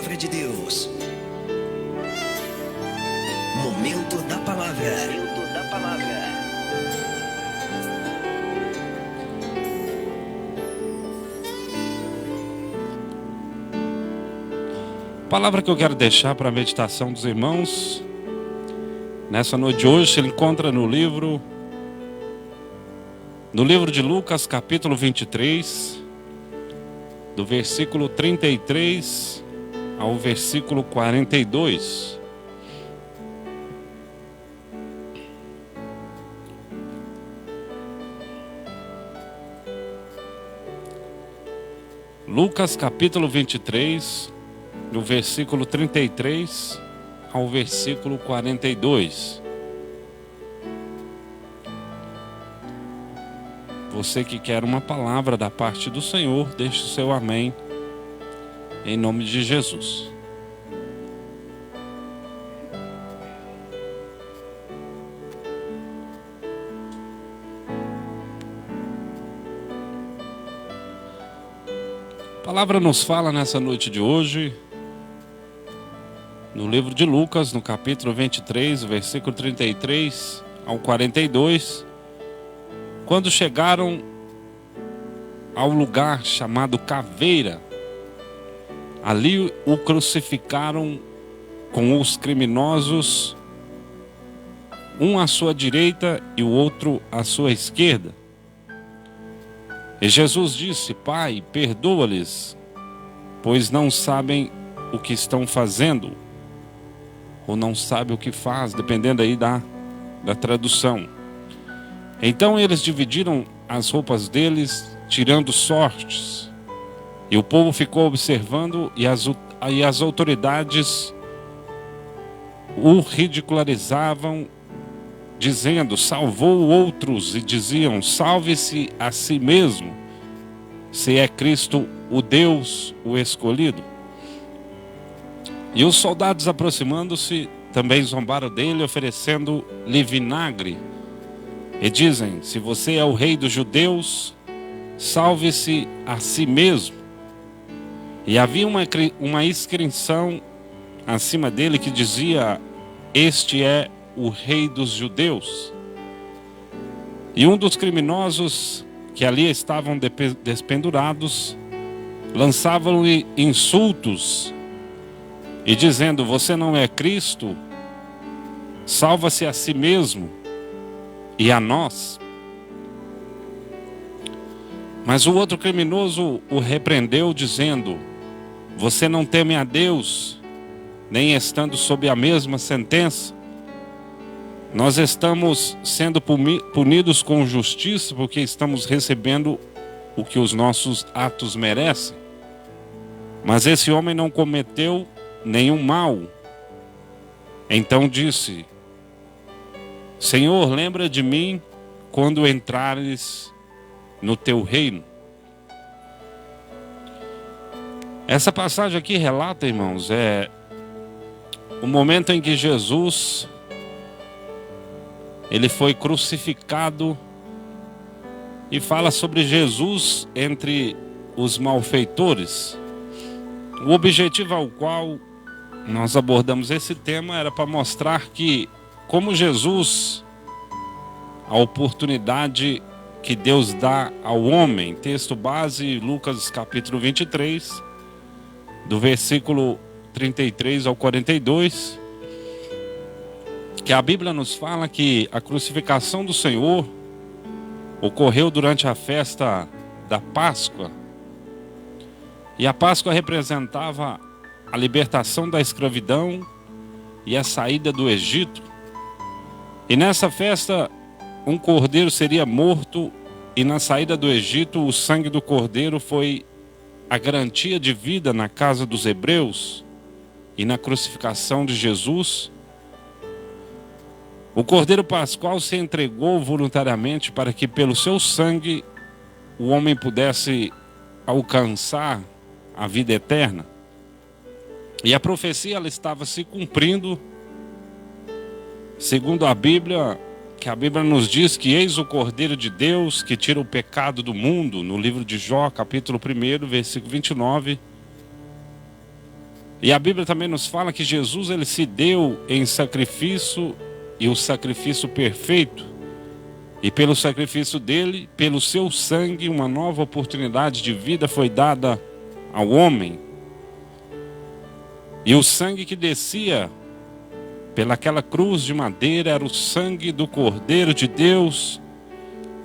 palavra de Deus. Momento da palavra. Momento da palavra. A palavra que eu quero deixar para a meditação dos irmãos nessa noite de hoje se encontra no livro de Lucas, capítulo 23, do versículo 33 ao versículo 42. Lucas, capítulo 23, do versículo 33 ao versículo 42. Você que quer uma palavra da parte do Senhor, deixe o seu amém, em nome de Jesus. A palavra nos fala nessa noite de hoje, no livro de Lucas, no capítulo 23, versículo 33 ao 42, quando chegaram ao lugar chamado Caveira, ali o crucificaram com os criminosos, um à sua direita e o outro à sua esquerda. E Jesus disse: Pai, perdoa-lhes, pois não sabem o que estão fazendo, ou não sabe o que faz, dependendo aí da tradução. Então eles dividiram as roupas deles, tirando sortes. E o povo ficou observando, e as autoridades o ridicularizavam, dizendo: salvou outros, e diziam: salve-se a si mesmo, se é Cristo o Deus, o escolhido. E os soldados, aproximando-se, também zombaram dele, oferecendo-lhe vinagre. E dizem: se você é o rei dos judeus, salve-se a si mesmo. E havia uma inscrição acima dele que dizia: este é o rei dos judeus. E um dos criminosos que ali estavam despendurados lançavam-lhe insultos e dizendo: você não é Cristo? Salva-se a si mesmo e a nós. Mas o outro criminoso o repreendeu, dizendo: você não teme a Deus, nem estando sob a mesma sentença? Nós estamos sendo punidos com justiça, porque estamos recebendo o que os nossos atos merecem. Mas esse homem não cometeu nenhum mal. Então disse: Senhor, lembra de mim quando entrares no teu reino. Essa passagem aqui relata, irmãos, o momento em que Jesus ele foi crucificado, e fala sobre Jesus entre os malfeitores. O objetivo ao qual nós abordamos esse tema era para mostrar que, como Jesus, a oportunidade que Deus dá ao homem, texto base, Lucas capítulo 23, do versículo 33 ao 42, que a Bíblia nos fala que a crucificação do Senhor ocorreu durante a festa da Páscoa. E a Páscoa representava a libertação da escravidão e a saída do Egito. E nessa festa, um cordeiro seria morto, e na saída do Egito, o sangue do cordeiro foi a garantia de vida na casa dos hebreus. E na crucificação de Jesus, o cordeiro pascual se entregou voluntariamente para que pelo seu sangue o homem pudesse alcançar a vida eterna. E a profecia ela estava se cumprindo, segundo a Bíblia, que a Bíblia nos diz que eis o Cordeiro de Deus que tira o pecado do mundo, no livro de Jó, capítulo 1, versículo 29. E a Bíblia também nos fala que Jesus ele se deu em sacrifício, e o sacrifício perfeito. E pelo sacrifício dele, pelo seu sangue, uma nova oportunidade de vida foi dada ao homem. E o sangue que descia pelaquela cruz de madeira era o sangue do Cordeiro de Deus,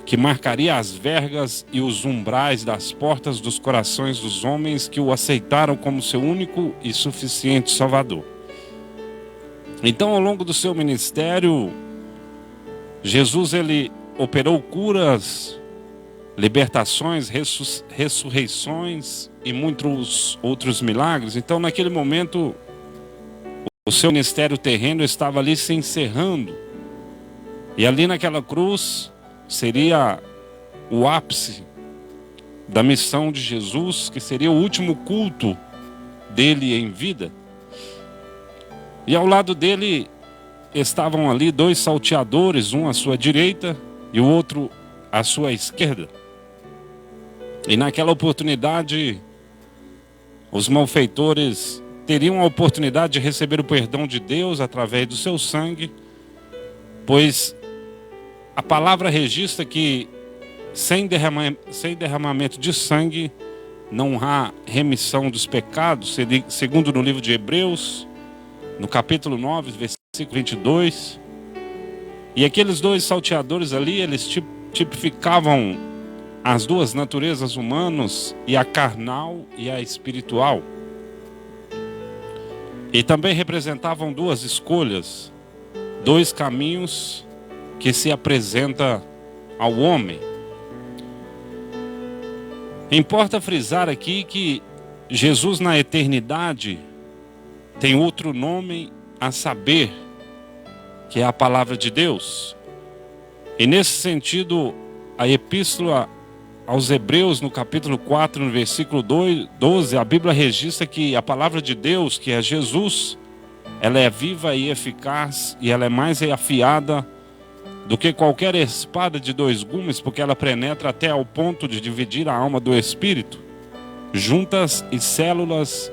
que marcaria as vergas e os umbrais das portas dos corações dos homens que o aceitaram como seu único e suficiente Salvador. Então, ao longo do seu ministério, Jesus ele operou curas, libertações, ressurreições e muitos outros milagres. Então, naquele momento, o seu ministério terreno estava ali se encerrando. E ali naquela cruz seria o ápice da missão de Jesus, que seria o último culto dele em vida. E ao lado dele estavam ali 2 salteadores, um à sua direita e o outro à sua esquerda. E naquela oportunidade, os malfeitores teriam a oportunidade de receber o perdão de Deus através do seu sangue, pois a palavra registra que sem derramamento de sangue não há remissão dos pecados, segundo no livro de Hebreus, no capítulo 9, versículo 22. E aqueles 2 salteadores ali, eles tipificavam as 2 naturezas humanas, e a carnal e a espiritual. E também representavam 2 escolhas, 2 caminhos que se apresenta ao homem. Importa frisar aqui que Jesus na eternidade tem outro nome a saber, que é a palavra de Deus. E nesse sentido, a epístola aos Hebreus, no capítulo 4, no versículo 12, a Bíblia registra que a palavra de Deus, que é Jesus, ela é viva e eficaz, e ela é mais afiada do que qualquer espada de 2 gumes, porque ela penetra até ao ponto de dividir a alma do espírito, juntas e células,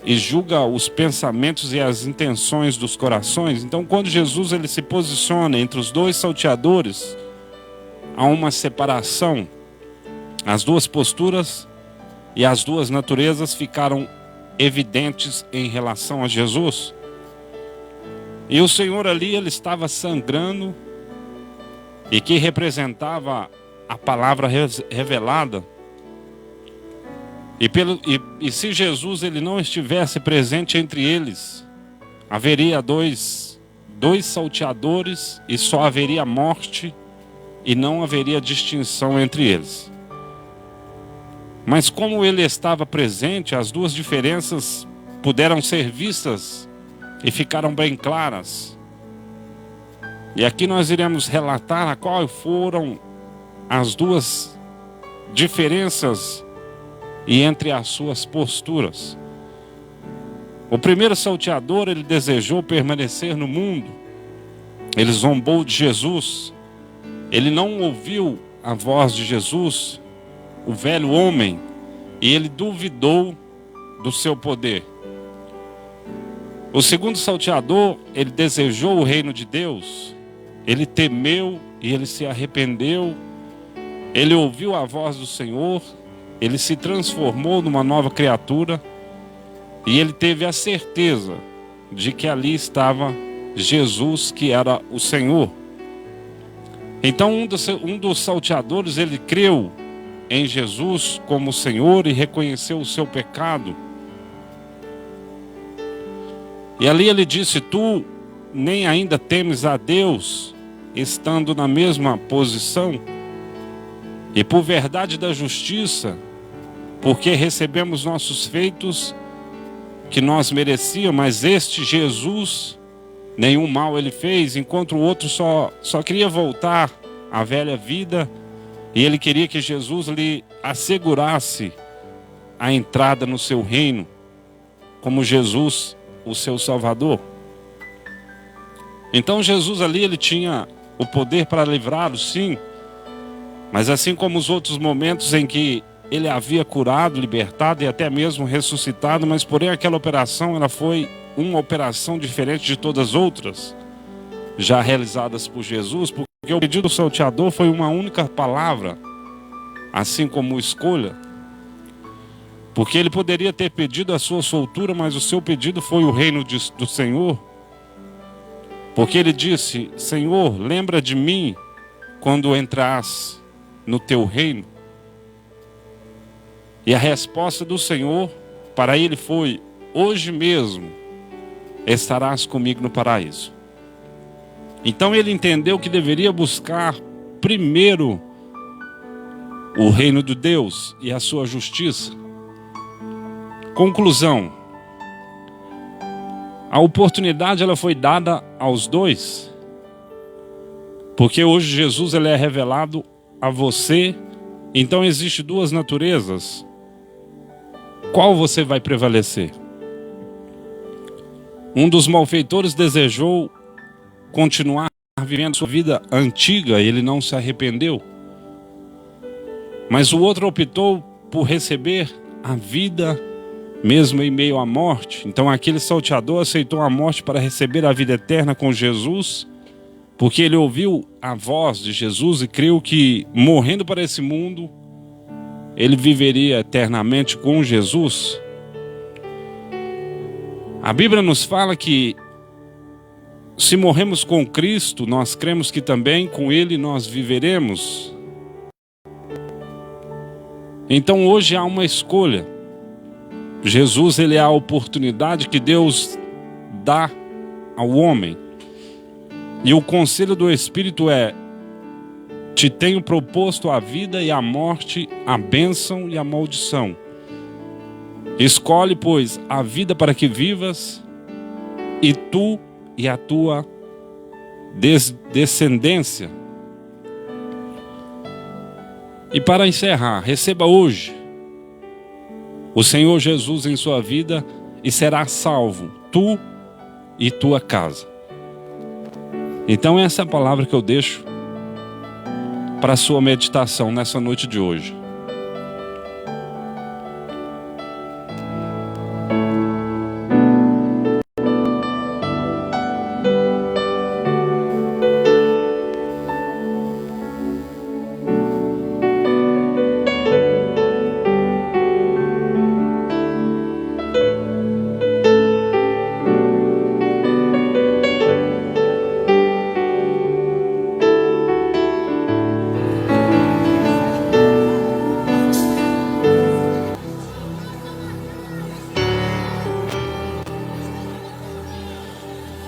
e julga os pensamentos e as intenções dos corações. Então, quando Jesus ele se posiciona entre os 2 salteadores, há uma separação. As 2 posturas e as 2 naturezas ficaram evidentes em relação a Jesus. E o Senhor ali, ele estava sangrando, e que representava a palavra revelada. E se Jesus ele não estivesse presente entre eles, haveria dois salteadores, e só haveria morte, e não haveria distinção entre eles. Mas como ele estava presente, as 2 diferenças puderam ser vistas e ficaram bem claras. E aqui nós iremos relatar a qual foram as 2 diferenças e entre as suas posturas. O primeiro salteador, ele desejou permanecer no mundo. Ele zombou de Jesus. Ele não ouviu a voz de Jesus, o velho homem, e ele duvidou do seu poder. O segundo salteador, ele desejou o reino de Deus. Ele temeu e ele se arrependeu. Ele ouviu a voz do Senhor. Ele se transformou numa nova criatura. E ele teve a certeza de que ali estava Jesus, que era o Senhor. Então um dos salteadores, ele creu em Jesus como Senhor e reconheceu o seu pecado. E ali ele disse: tu nem ainda temes a Deus, estando na mesma posição? E por verdade da justiça, porque recebemos nossos feitos que nós merecíamos, mas este Jesus, nenhum mal ele fez, enquanto o outro só queria voltar à velha vida, e ele queria que Jesus lhe assegurasse a entrada no seu reino, como Jesus, o seu Salvador. Então Jesus ali, ele tinha o poder para livrá-lo, sim, mas assim como os outros momentos em que ele havia curado, libertado e até mesmo ressuscitado, mas porém aquela operação ela foi uma operação diferente de todas as outras já realizadas por Jesus, porque o pedido do salteador foi uma única palavra, assim como escolha. Porque ele poderia ter pedido a sua soltura, mas o seu pedido foi o reino do Senhor. Porque ele disse: Senhor, lembra de mim quando entras no teu reino. E a resposta do Senhor para ele foi: hoje mesmo estarás comigo no paraíso. Então ele entendeu que deveria buscar primeiro o reino de Deus e a sua justiça. Conclusão: a oportunidade ela foi dada aos dois, porque hoje Jesus ele é revelado a você. Então existe duas naturezas. Qual você vai prevalecer? Um dos malfeitores desejou continuar vivendo sua vida antiga, ele não se arrependeu. Mas o outro optou por receber a vida mesmo em meio à morte. Então aquele salteador aceitou a morte para receber a vida eterna com Jesus, porque ele ouviu a voz de Jesus e creu que morrendo para esse mundo ele viveria eternamente com Jesus. A Bíblia nos fala que se morremos com Cristo, nós cremos que também com Ele nós viveremos. Então hoje há uma escolha. Jesus ele é a oportunidade que Deus dá ao homem. E o conselho do Espírito é: te tenho proposto a vida e a morte, a bênção e a maldição. Escolhe, pois, a vida para que vivas, e tu e a tua descendência. E para encerrar, receba hoje o Senhor Jesus em sua vida e será salvo, tu e tua casa. Então essa é a palavra que eu deixo para a sua meditação nessa noite de hoje.